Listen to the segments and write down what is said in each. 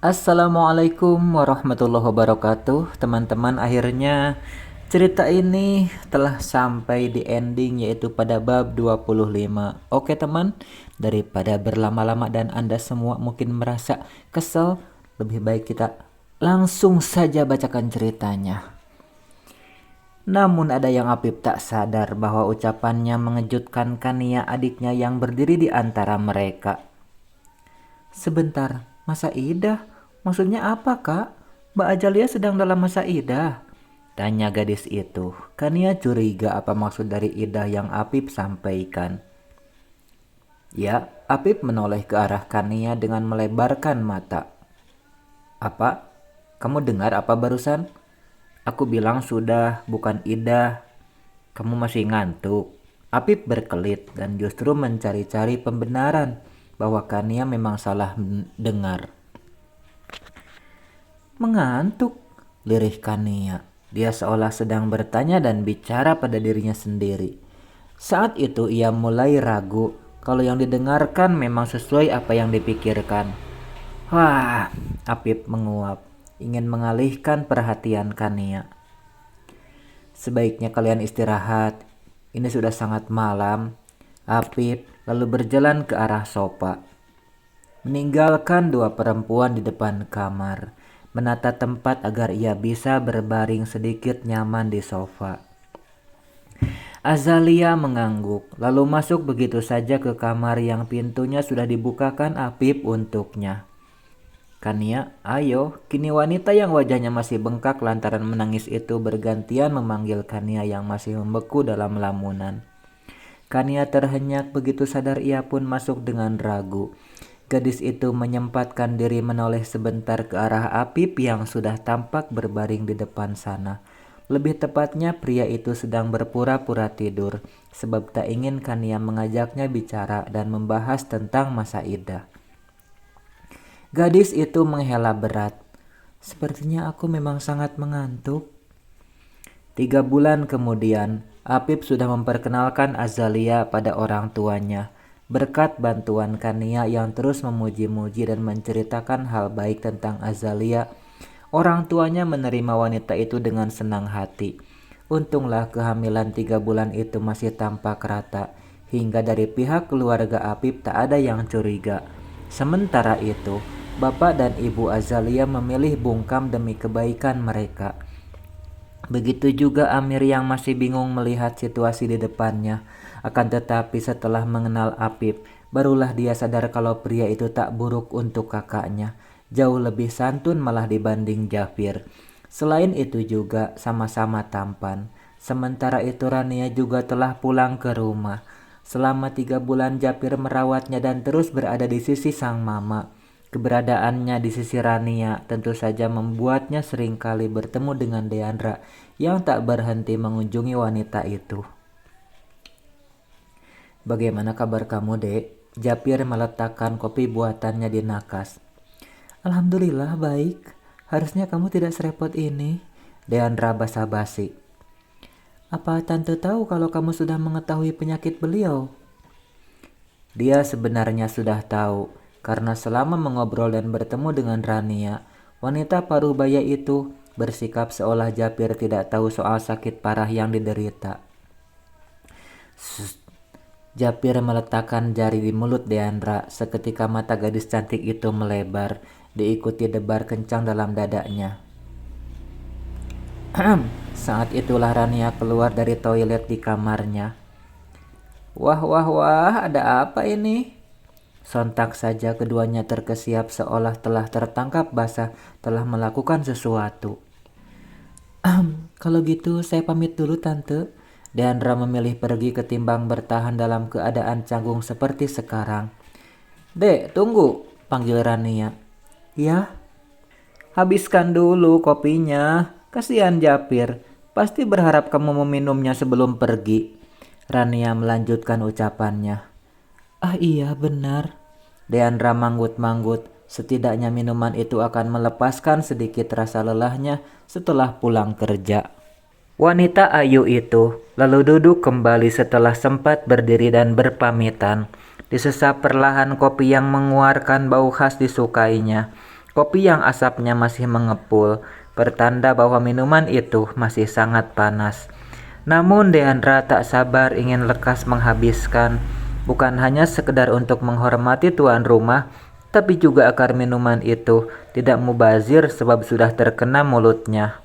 Assalamualaikum warahmatullahi wabarakatuh. Teman-teman, akhirnya cerita ini telah sampai di ending, yaitu pada bab 25. Oke teman, daripada berlama-lama dan Anda semua mungkin merasa kesel, lebih baik kita langsung saja bacakan ceritanya. Namun ada yang Apip tak sadar bahwa ucapannya mengejutkan Kania, adiknya yang berdiri di antara mereka. Sebentar, masa idah? Maksudnya apa, Kak? Mbak Ajalia sedang dalam masa idah? Tanya gadis itu. Kania curiga apa maksud dari idah yang Apip sampaikan. Ya, Apip menoleh ke arah Kania dengan melebarkan mata. Apa? Kamu dengar apa barusan? Aku bilang sudah, bukan idah. Kamu masih ngantuk. Apip berkelit dan justru mencari-cari pembenaran bahwa Kania memang salah dengar. Mengantuk, lirih Kania. Dia seolah sedang bertanya dan bicara pada dirinya sendiri. Saat itu ia mulai ragu kalau yang didengarkan memang sesuai apa yang dipikirkan. Wah, Apip menguap, ingin mengalihkan perhatian Kania. Sebaiknya kalian istirahat, ini sudah sangat malam. Apip lalu berjalan ke arah sofa, meninggalkan dua perempuan di depan kamar, menata tempat agar ia bisa berbaring sedikit nyaman di sofa. Azalia mengangguk, lalu masuk begitu saja ke kamar yang pintunya sudah dibukakan Apip untuknya. Kania, ayo, kini wanita yang wajahnya masih bengkak lantaran menangis itu bergantian memanggil Kania yang masih membeku dalam lamunan. Kania terhenyak begitu sadar ia pun masuk dengan ragu. Gadis itu menyempatkan diri menoleh sebentar ke arah Apip yang sudah tampak berbaring di depan sana. Lebih tepatnya pria itu sedang berpura-pura tidur, sebab tak ingin Kania mengajaknya bicara dan membahas tentang masa idah. Gadis itu menghela berat. Sepertinya aku memang sangat mengantuk. 3 bulan kemudian, Apip sudah memperkenalkan Azalia pada orang tuanya. Berkat bantuan Kania yang terus memuji-muji dan menceritakan hal baik tentang Azalia, orang tuanya menerima wanita itu dengan senang hati. Untunglah kehamilan 3 bulan itu masih tampak rata, hingga dari pihak keluarga Apip tak ada yang curiga. Sementara itu, bapak dan ibu Azalia memilih bungkam demi kebaikan mereka. Begitu juga Amir yang masih bingung melihat situasi di depannya. Akan tetapi setelah mengenal Apip, barulah dia sadar kalau pria itu tak buruk untuk kakaknya. Jauh lebih santun malah dibanding Jafir. Selain itu juga sama-sama tampan. Sementara itu Rania juga telah pulang ke rumah. Selama 3 bulan Jafir merawatnya dan terus berada di sisi sang mama. Keberadaannya di sisi Rania tentu saja membuatnya seringkali bertemu dengan Deandra yang tak berhenti mengunjungi wanita itu. Bagaimana kabar kamu, Dek? Japir meletakkan kopi buatannya di nakas. Alhamdulillah baik. Harusnya kamu tidak serepot ini. Deandra basa-basi. Apa tante tahu kalau kamu sudah mengetahui penyakit beliau? Dia sebenarnya sudah tahu, karena selama mengobrol dan bertemu dengan Rania, wanita parubaya itu bersikap seolah Japir tidak tahu soal sakit parah yang diderita. Japir meletakkan jari di mulut Deandra, seketika mata gadis cantik itu melebar, diikuti debar kencang dalam dadanya. Saat itulah Rania keluar dari toilet di kamarnya. Wah wah wah, ada apa ini? Sontak saja keduanya terkesiap seolah telah tertangkap basah, telah melakukan sesuatu. Kalau gitu saya pamit dulu tante. Deandra memilih pergi ketimbang bertahan dalam keadaan canggung seperti sekarang. Dek, tunggu, panggil Rania. Ya? Habiskan dulu kopinya. Kasihan Japir, pasti berharap kamu meminumnya sebelum pergi. Rania melanjutkan ucapannya. Ah iya benar. Deandra manggut-manggut. Setidaknya minuman itu akan melepaskan sedikit rasa lelahnya setelah pulang kerja. Wanita ayu itu lalu duduk kembali setelah sempat berdiri dan berpamitan. Disesap perlahan kopi yang mengeluarkan bau khas disukainya. Kopi yang asapnya masih mengepul, pertanda bahwa minuman itu masih sangat panas. Namun Deandra tak sabar ingin lekas menghabiskan, bukan hanya sekedar untuk menghormati tuan rumah, tapi juga agar minuman itu tidak mubazir sebab sudah terkena mulutnya.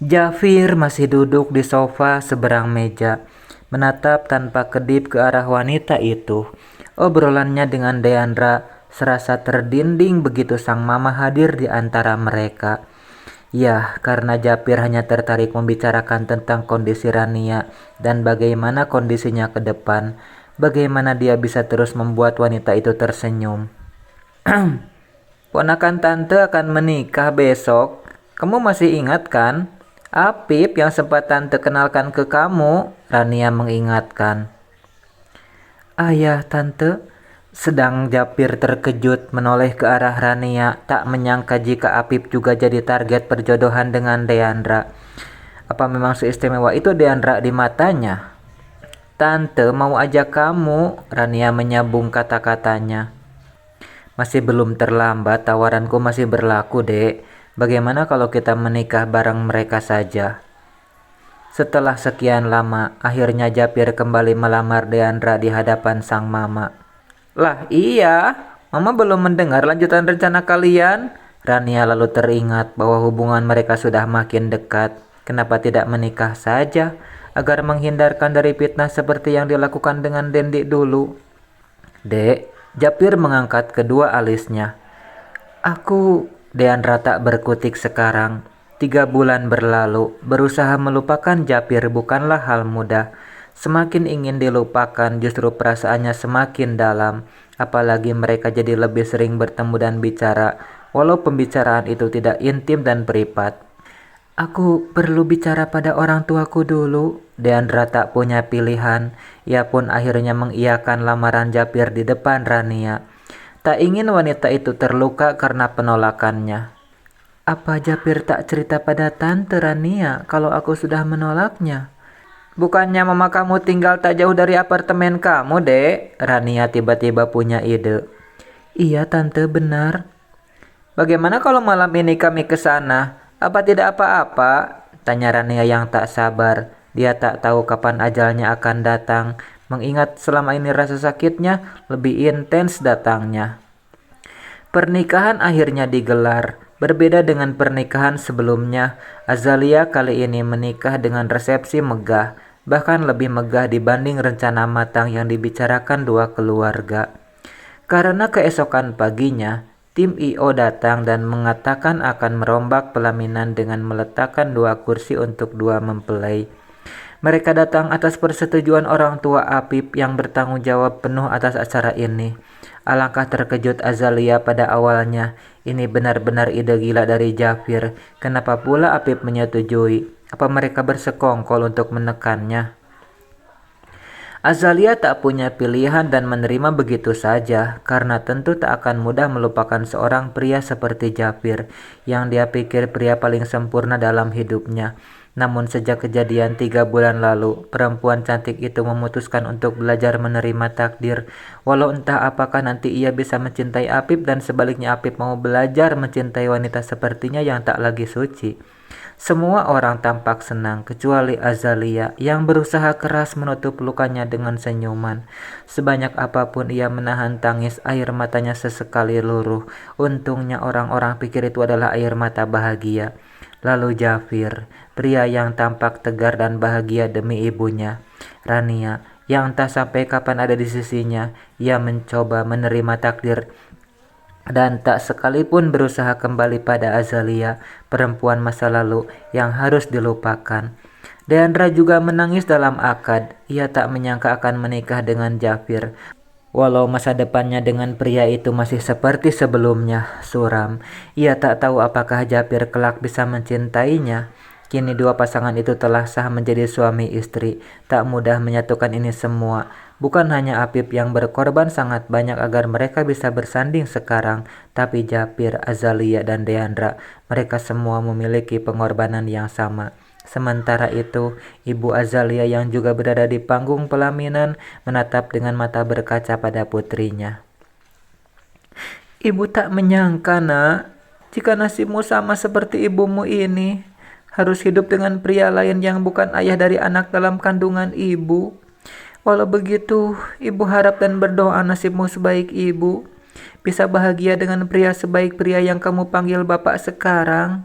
Jafir masih duduk di sofa seberang meja, menatap tanpa kedip ke arah wanita itu. Obrolannya dengan Deandra serasa terdinding begitu sang mama hadir di antara mereka. Ya, karena Japir hanya tertarik membicarakan tentang kondisi Rania dan bagaimana kondisinya ke depan, bagaimana dia bisa terus membuat wanita itu tersenyum. Ponakan tante akan menikah besok. Kamu masih ingat kan? Apip yang sempat tante kenalkan ke kamu, Rania mengingatkan. Ayah, tante. Sedang Japir terkejut menoleh ke arah Rania, tak menyangka jika Apip juga jadi target perjodohan dengan Deandra. Apa memang seistimewa itu Deandra di matanya? Tante mau ajak kamu, Rania menyambung kata-katanya. Masih belum terlambat, tawaranku masih berlaku, Dek. Bagaimana kalau kita menikah bareng mereka saja? Setelah sekian lama, akhirnya Japir kembali melamar Deandra di hadapan sang mama. Lah iya, Mama belum mendengar lanjutan rencana kalian. Rania lalu teringat bahwa hubungan mereka sudah makin dekat. Kenapa tidak menikah saja, agar menghindarkan dari fitnah seperti yang dilakukan dengan Dendi dulu? Dek, Japir mengangkat kedua alisnya. Deandra tak berkutik sekarang. 3 bulan berlalu, berusaha melupakan Japir bukanlah hal mudah. Semakin ingin dilupakan, justru perasaannya semakin dalam. Apalagi mereka jadi lebih sering bertemu dan bicara, walau pembicaraan itu tidak intim dan privat. Aku perlu bicara pada orang tuaku dulu. Deandra tak punya pilihan. Ia pun akhirnya mengiyakan lamaran Japir di depan Rania. Tak ingin wanita itu terluka karena penolakannya. Apa Japir tak cerita pada tante Rania kalau aku sudah menolaknya? Bukannya mama kamu tinggal tak jauh dari apartemen kamu, Dek? Rania tiba-tiba punya ide. Iya, tante, benar. Bagaimana kalau malam ini kami ke sana? Apa tidak apa-apa? Tanya Rania yang tak sabar. Dia tak tahu kapan ajalnya akan datang, mengingat selama ini rasa sakitnya lebih intens datangnya. Pernikahan akhirnya digelar. Berbeda dengan pernikahan sebelumnya, Azalia kali ini menikah dengan resepsi megah, bahkan lebih megah dibanding rencana matang yang dibicarakan dua keluarga. Karena keesokan paginya, tim I.O. datang dan mengatakan akan merombak pelaminan dengan meletakkan 2 kursi untuk 2 mempelai. Mereka datang atas persetujuan orang tua Apip yang bertanggung jawab penuh atas acara ini. Alangkah terkejut Azalia pada awalnya. Ini benar-benar ide gila dari Jafir. Kenapa pula Apip menyetujui? Apa mereka bersekongkol untuk menekannya? Azalia tak punya pilihan dan menerima begitu saja, karena tentu tak akan mudah melupakan seorang pria seperti Jafir, yang dia pikir pria paling sempurna dalam hidupnya. Namun sejak kejadian 3 bulan lalu, perempuan cantik itu memutuskan untuk belajar menerima takdir. Walau entah apakah nanti ia bisa mencintai Apip dan sebaliknya Apip mau belajar mencintai wanita sepertinya yang tak lagi suci. Semua orang tampak senang kecuali Azalia yang berusaha keras menutup lukanya dengan senyuman. Sebanyak apapun ia menahan tangis, air matanya sesekali luruh. Untungnya orang-orang pikir itu adalah air mata bahagia. Lalu Jafir, pria yang tampak tegar dan bahagia demi ibunya. Rania, yang entah sampai kapan ada di sisinya, ia mencoba menerima takdir dan tak sekalipun berusaha kembali pada Azalia, perempuan masa lalu yang harus dilupakan. Deandra juga menangis dalam akad. Ia tak menyangka akan menikah dengan Jafir. Walau masa depannya dengan pria itu masih seperti sebelumnya, suram. Ia tak tahu apakah Jafir kelak bisa mencintainya. Kini dua pasangan itu telah sah menjadi suami istri. Tak mudah menyatukan ini semua. Bukan hanya Apip yang berkorban sangat banyak agar mereka bisa bersanding sekarang, tapi Jafir, Azalia, dan Deandra. Mereka semua memiliki pengorbanan yang sama. Sementara itu, Ibu Azalia yang juga berada di panggung pelaminan menatap dengan mata berkaca pada putrinya. Ibu tak menyangka, nak, jika nasibmu sama seperti ibumu ini, harus hidup dengan pria lain yang bukan ayah dari anak dalam kandungan ibu. Walau begitu, ibu harap dan berdoa nasibmu sebaik ibu, bisa bahagia dengan pria sebaik pria yang kamu panggil bapak sekarang.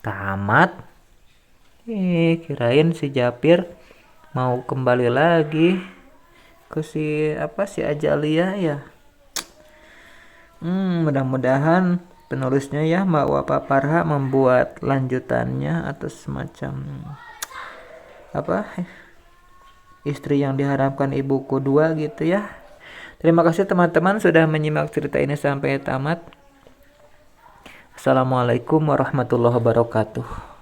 Tamat. Kirain si Japir mau kembali lagi ke si Ajalia ya. Mudah-mudahan penulisnya ya Mbak Wapa Parha membuat lanjutannya atau semacam istri yang diharapkan ibuku 2 gitu ya. Terima kasih teman-teman sudah menyimak cerita ini sampai tamat. Assalamualaikum warahmatullahi wabarakatuh.